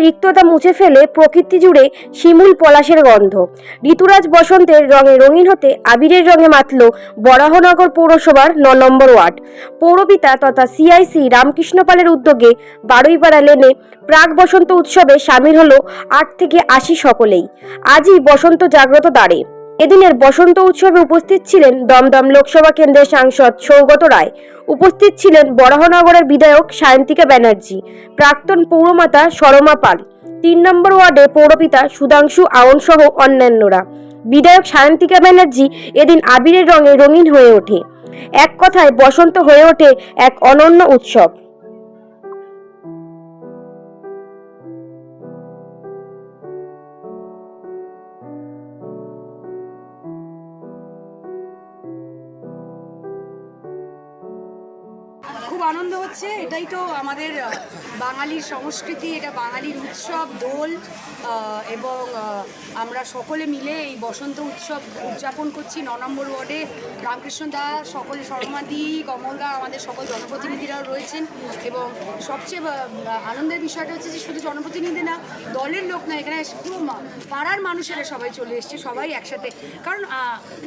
রিক্ততা মুছে ফেলে প্রকৃতি জুড়ে শিমুল পলাশের গন্ধ। ঋতুরাজ বসন্তের রঙে রঙিন হতে আবিরের রঙে মাতল বরাহনগর পৌরসভার ৯ নম্বর ওয়ার্ড। পৌরপিতা তথা সিআইসি রামকৃষ্ণ পালের উদ্যোগে বারুইপাড়া লেনে প্রাক বসন্ত উৎসবে সামিল হলো ৮ থেকে ৮০ সকলেই। আজই বসন্ত জাগ্রত দ্বারে। এদিনের বসন্ত উৎসবে উপস্থিত ছিলেন দমদম লোকসভা কেন্দ্রের সাংসদ সৌগত রায়, উপস্থিত ছিলেন বরাহনগরের বিধায়ক সায়ন্তিকা ব্যানার্জি, প্রাক্তন পৌরমাতা সরমা পাল, ৩ নম্বর ওয়ার্ডে পৌরপিতা সুধাংশু আওন সহ অন্যান্যরা। বিধায়ক সায়ন্তিকা ব্যানার্জি এদিন আবিরের রঙে রঙিন হয়ে ওঠে। এক কথায় বসন্ত হয়ে ওঠে এক অনন্য উৎসব। খুব আনন্দ হচ্ছে, এটাই তো আমাদের বাঙালির সংস্কৃতি, এটা বাঙালির উৎসব দোল, এবং আমরা সকলে মিলে এই বসন্ত উৎসব উদযাপন করছি। ৯ নম্বর ওয়ার্ডে রামকৃষ্ণ দা, সকলে সরমাদি, কমলদা, আমাদের সকল জনপ্রতিনিধিরাও রয়েছেন। এবং সবচেয়ে আনন্দের বিষয়টা হচ্ছে যে শুধু জনপ্রতিনিধি না, দলের লোক না, এখানে পুরো পাড়ার মানুষেরা সবাই চলে এসছে, সবাই একসাথে। কারণ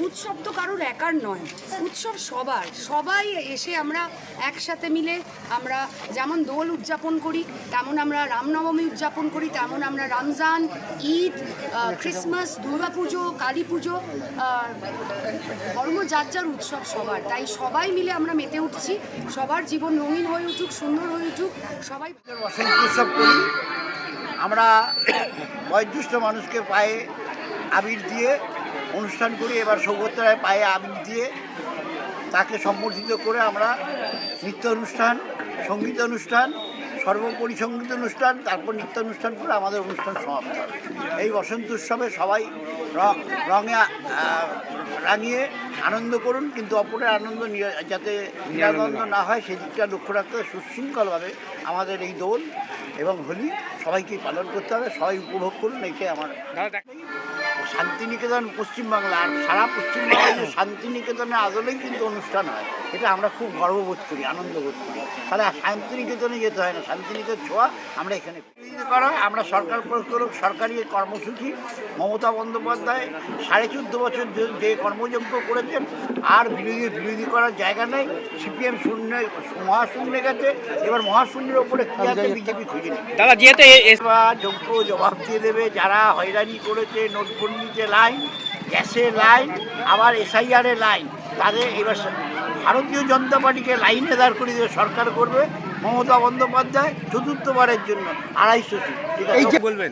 উৎসব তো কারোর একার নয়, উৎসব সবার, সবাই এসে আমরা একসাথে মিলে আমরা যেমন দোল উদযাপন করি, তেমন আমরা রামনবমী উদযাপন করি, তেমন আমরা রমজান, ঈদ, ক্রিসমাস, দুর্গাপুজো, কালী পুজো, ধর্ম যার যার উৎসব সবার, তাই সবাই মিলে আমরা মেতে উঠছি। সবার জীবন রঙিন হয়ে উঠুক, সুন্দর হয়ে উঠুক, সবাই বসন্ত উৎসব করি। আমরা বয়োজ্যেষ্ঠ মানুষকে পায়ে আবির দিয়ে অনুষ্ঠান করি। এবার সৌগত রায় পায়ে আবির দিয়ে তাকে সম্বর্ধিত করে আমরা নৃত্য অনুষ্ঠান, সঙ্গীত অনুষ্ঠান, সর্বোপরি সঙ্গীত অনুষ্ঠান, তারপর নৃত্য অনুষ্ঠান করে আমাদের অনুষ্ঠান সমাপ্ত হয়। এই বসন্ত উৎসবে সবাই রঙে রাঙিয়ে আনন্দ করুন, কিন্তু অপরের আনন্দ যাতে নিরানন্দ না হয় সেদিকটা লক্ষ্য রাখতে হবে। সুশৃঙ্খলভাবে আমাদের এই দোল এবং হোলি সবাইকেই পালন করতে হবে, সবাই উপভোগ করুন। এইটাই আমার শান্তিনিকেতন পশ্চিমবাংলা, আর সারা পশ্চিমবাংলায় যে শান্তিনিকেতনে আদলেই কিন্তু অনুষ্ঠান হয়, এটা আমরা খুব গর্ববোধ করি, আনন্দ বোধ করি। তাহলে শান্তিনিকেতনে যেতে হয় না, শান্তিনিকেতন ছোঁয়া আমরা এখানে করা। আমরা সরকার প্রয়োগ সরকারি কর্মসূচি, মমতা বন্দ্যোপাধ্যায় 14.5 বছর যে কর্মযজ্ঞ করেছেন, আর বিরোধী করার জায়গা নেই। সিপিএম শূন্য মহাশূন্যে গেছে, এবার মহাশূন্যের ওপরে কি আছে বিজেপি খুঁজে নেই। দাদা যেহেতু যোগ্য জবাব দিয়ে দেবে যারা হয়রানি করেছে, নোটবন্দিতে লাইন, গ্যাসে লাইন, আবার এসআইআরে লাইন, তাদের এবার ভারতীয় জনতা পার্টিকে লাইনে দাঁড় করে দেবে সরকার করবে মমতা বন্দ্যোপাধ্যায় চতুর্থবারের জন্য 250 সিট। এই যে বলবেন